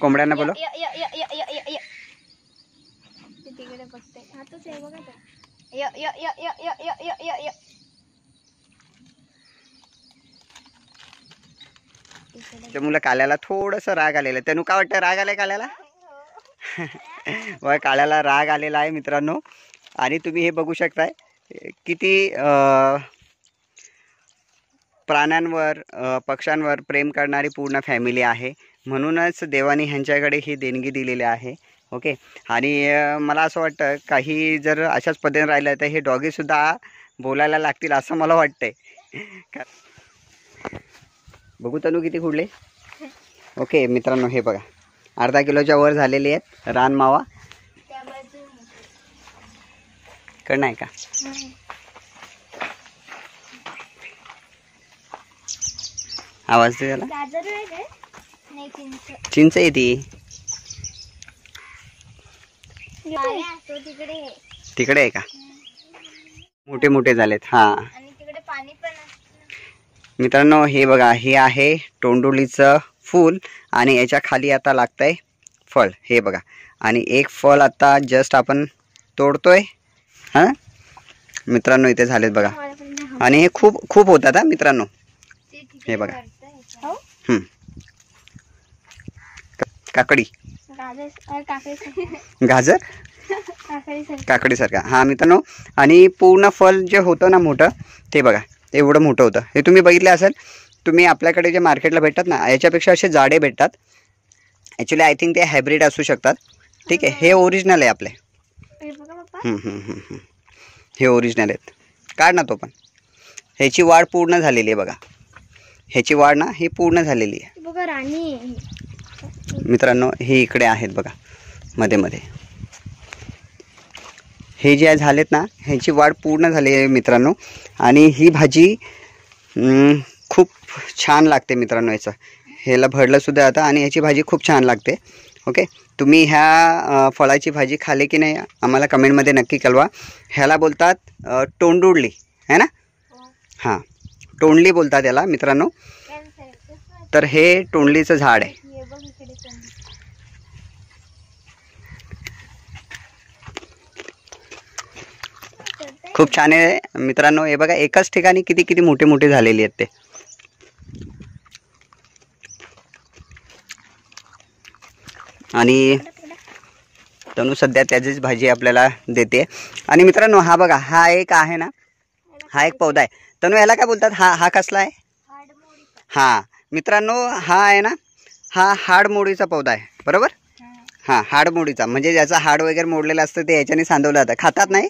कोंबड्यांना बोलव. तिकडे बघते. हातच आहे बघा ते. ते मुलं काल्याला थोडस राग आलेलं. तनु काय वाटतं, राग आलाय काल्याला? व काल्याला राग आलेला आहे मित्रांनो. आणि तुम्ही हे बघू शकताय किती प्राण्यांवर पक्ष्यांवर प्रेम करणारी पूर्ण फॅमिली आहे. म्हणूनच देवाने ह्यांच्याकडे ही देणगी दिलेली आहे. ओके. आणि मला असं वाटतं काही जर अशाच पद्धतीने राहिलं तर हे डॉगीसुद्धा बोलायला लागतील असं मला वाटतंय. बघू तनु किती खुडले. ओके मित्रांनो, हे बघा अर्धा किलोच्या वर झालेली आहेत रानमावा. कडनं आहे का? आवाज दे त्याला. चिंच आहे ती. तिकडे आहे का? मोठे मोठे झालेत. हा मित्रांनो, हे बघा हे आहे तोंडुलीचं फूल आणि याच्या खाली आता लागतंय फळ. हे बघा. आणि एक फळ आता जस्ट आपण तोडतोय. हां मित्रांनो, इथे झालेत बघा. आणि हे खूप खूप होतात हा मित्रांनो. हे बघा. काकडी, गाजर, काकडीसारखा. हा मित्रांनो, आणि पूर्ण फळ जे होतं ना मोठं, ते बघा एवढं मोठं होतं. हे तुम्ही बघितले असेल. तुम्ही आपल्याकडे जे मार्केटला भेटतात ना याच्यापेक्षा असे जाडे भेटतात. ॲक्च्युली आय थिंक ते हायब्रिड असू शकतात. ठीक आहे. हे ओरिजिनल आहे आपले. हे ओरिजिनल आहेत. काढ ना तो पण. ह्याची वाढ पूर्ण झालेली आहे बघा. ह्याची वाढ ना ही पूर्ण झालेली आहे बघा. राणी मित्रांनो, हे इकडे आहेत बघा मध्ये मध्ये. हे जे झालेत ना ह्याची वाढ पूर्ण झाली आहे मित्रांनो. आणि ही भाजी खूप छान लागते मित्रांनो. ह्याला भरलं सुद्धा आता. आणि ह्याची भाजी खूप छान लागते. ओके. तुम्ही ह्या फळाची भाजी खाली की नाही आम्हाला कमेंटमध्ये नक्की कळवा. ह्याला बोलतात तोंडुळली है ना. हां, तोंडली बोलतात याला मित्रांनो. तर हे तोंडलीचं झाड आहे. खूप छान आहे मित्रांनो. हे बघा एकाच ठिकाणी किती किती मोठे मोठे झालेले आहेत ते. आणि तनु सध्या त्याचीच भाजी आपल्याला देते. आणि मित्रांनो, हा बघा हा एक आहे ना, हा एक पौधा आहे. तनु ह्याला काय बोलतात? हा कसला आहे? हां मित्रांनो, हा आहे ना, हा हाडमोडीचा पौधा आहे. बरोबर. हां, हाडमोडीचा म्हणजे ज्याचा हाड वगैरे मोडलेलं असतं ते याच्याने सांधवलं जातं. खातात नाही.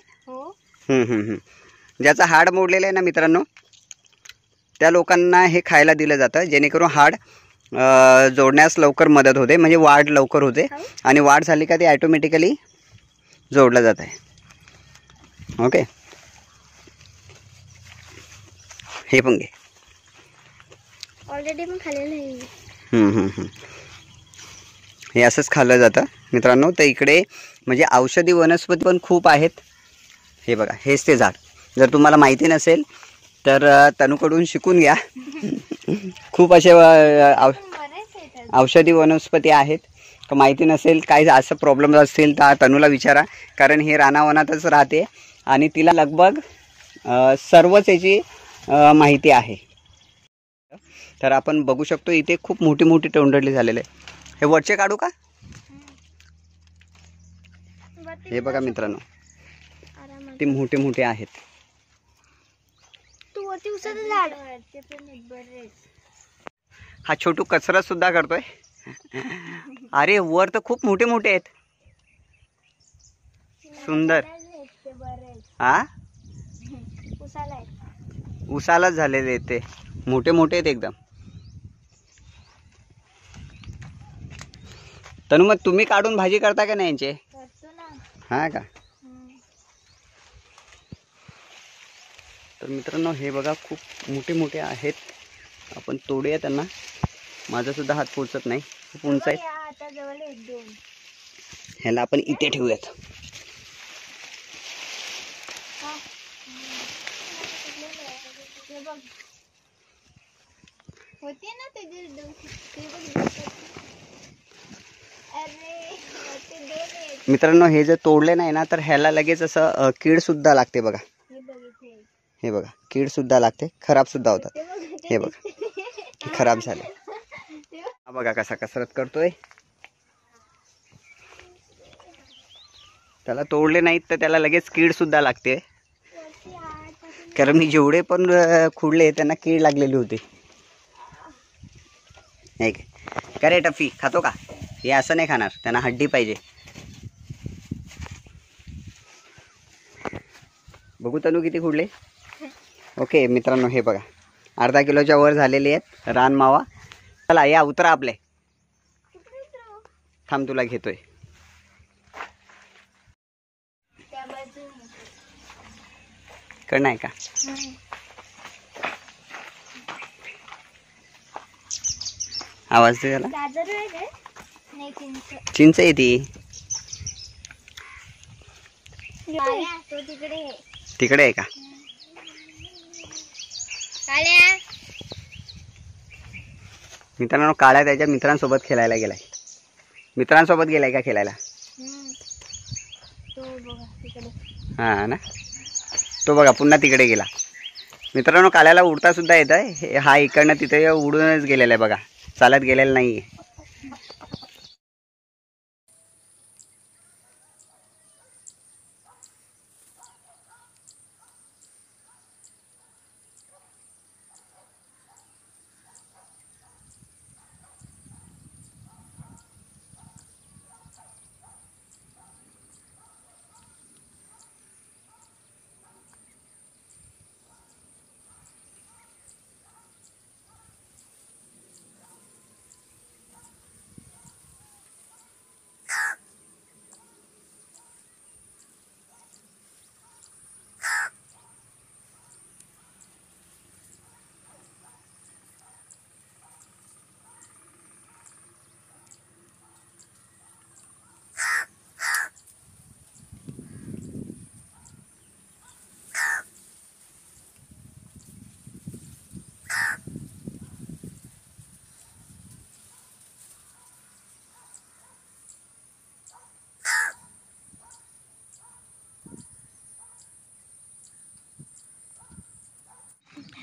ज्याचा हाड मोडलेलं आहे ना मित्रांनो, त्या लोकांना हे खायला दिलं जातं जेणेकरून हाड जोडण्यास लवकर मदत होते. म्हणजे वाढ लवकर होते. आणि वाढ झाली का ते ॲटोमॅटिकली जोडलं जात आहे. ओके. हे पण घे. ऑलरेडी पण खाल्लेलं आहे. हे असंच खाल्लं जातं मित्रांनो. तर इकडे म्हणजे औषधी वनस्पती पण खूप आहेत. हे बघा हेच ते झाड. जर तुम्हाला माहिती नसेल तर तनुकडून शिकून घ्या. खूप असे औषधी वनस्पती आहेत. माहिती नसेल काही असं प्रॉब्लेम असतील तर तनुला विचारा. कारण हे रानावनातच राहते आणि तिला लगभग सर्वच याची माहिती आहे. तर आपण बघू शकतो इथे खूप मोठी मोठी तोंडली झालेले आहे. हे वरचे काढू का? हे बघा मित्रांनो, ते मोठे मोठे आहेत. हा छोटू कसरत सुद्धा करतोय. अरे वर तर खूप मोठे मोठे आहेत. सुंदर. हा, उसालाच झालेले आहेत ते. मोठे मोठे आहेत एकदम. तनु मग तुम्ही काढून भाजी करता का नाही यांचे? हा का? तर मित्रांनो, हे बघा खूप मोठे मोठे आहेत. आपण तोडूया त्यांना. माझा सुद्धा हात पोचत नाही, खूप उंच आहे. ह्याला आपण इथे ठेवूयात. मित्रांनो हे जर तोडले नाही ना तर ह्याला लगेच असं कीडसुद्धा लागते बघा. हे बघा कीडसुद्धा लागते, खराबसुद्धा होतात. हे बघा खराब झाले. हा बघा कसा कसरत करतोय. त्याला तोडले नाहीत तर त्याला लगेच कीडसुद्धा लागते. कारण मी जेवढे पण खुडले त्यांना कीड लागलेली होती. एक का रे टफी खातो का? हे असं नाही खाणार, त्यांना हड्डी पाहिजे. बघू तनू किती खुडले. ओके मित्रांनो हे बघा अर्धा किलोच्या वर झालेले आहेत रान मावा. चला या उतरा आपले. थांब तुला घेतोय. कळ नाही का? आवाज दे त्याला. चिंच आहे ती. तिकडे आहे का? मित्रांनो काळ्या त्याच्या मित्रांसोबत खेळायला गेलाय. मित्रांसोबत गेलाय का खेळायला? हा ना, तो बघा पुन्हा तिकडे गेला. मित्रांनो काल्याला उडता सुद्धा येत आहे. हा इकडनं तिथे उडूनच गेलेला आहे बघा, चालत गेलेला नाही.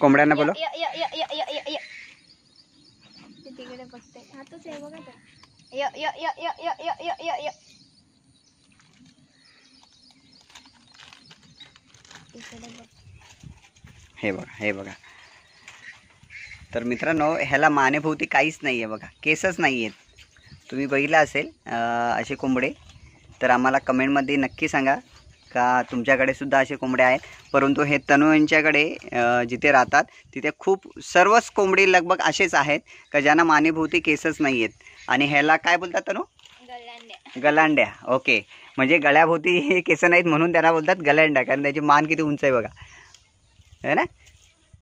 कोंबड्यांना बोलो. तिकडे बघते. हातच आहे बघा ते. हे बघा हे बघा. तर मित्रांनो ह्याला मानेभोवती काहीच नाही आहे बघा, केसच नाही आहेत. तुम्ही बघितलं असेल असे कोंबडे तर आम्हाला कमेंटमध्ये नक्की सांगा का तुमच्याकडे सुद्धा असे कोंबडे आहेत. परंतु हे तनू यांच्याकडे जिथे राहतात तिथे खूप सर्वच कोंबडी लगभग असेच आहेत का ज्यांना मानेभोवती केसच नाही आहेत. आणि ह्याला काय बोलतात तनू? गलांड्या. ओके, म्हणजे गळ्याभोवती केस नाहीत म्हणून त्यांना बोलतात गलांड्या, कारण त्याची मान किती उंच आहे बघा, है ना.